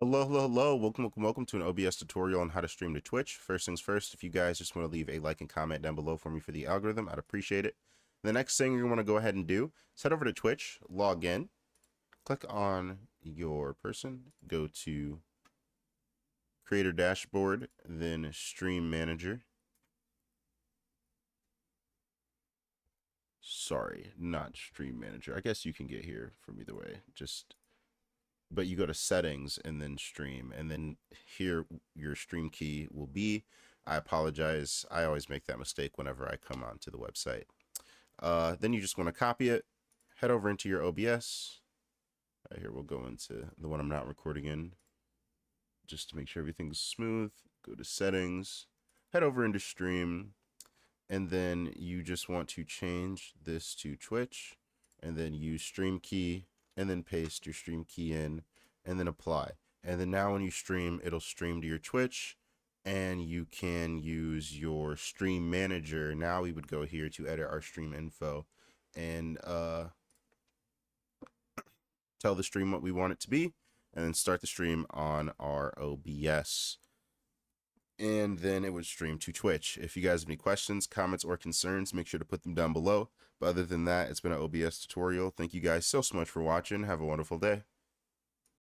Hello, hello, hello. Welcome to an OBS tutorial on how to stream to Twitch. First things first, if you guys just want to leave a like and comment down below for me for the algorithm, I'd appreciate it. The next thing you're going to go ahead and do is head over to Twitch, log in, click on your person, go to Creator Dashboard, then Stream Manager. Sorry, not Stream Manager. I guess you can get here from either way. But you go to settings and then stream, and then here your stream key will be. I apologize. I always make that mistake whenever I come onto the website. Then you just want to copy it, head over into your OBS. Right here, we'll go into the one I'm not recording in just to make sure everything's smooth. Go to settings, head over into stream, and then you just want to change this to Twitch, and then use stream key, and then paste your stream key in, and then apply. And then now when you stream, it'll stream to your Twitch, and you can use your stream manager. Now we would go here to edit our stream info and tell the stream what we want it to be, and then start the stream on our OBS. And then it would stream to Twitch. If you guys have any questions, comments, or concerns, make sure to put them down below. But other than that, it's been an OBS tutorial. Thank you guys so much for watching. Have a wonderful day.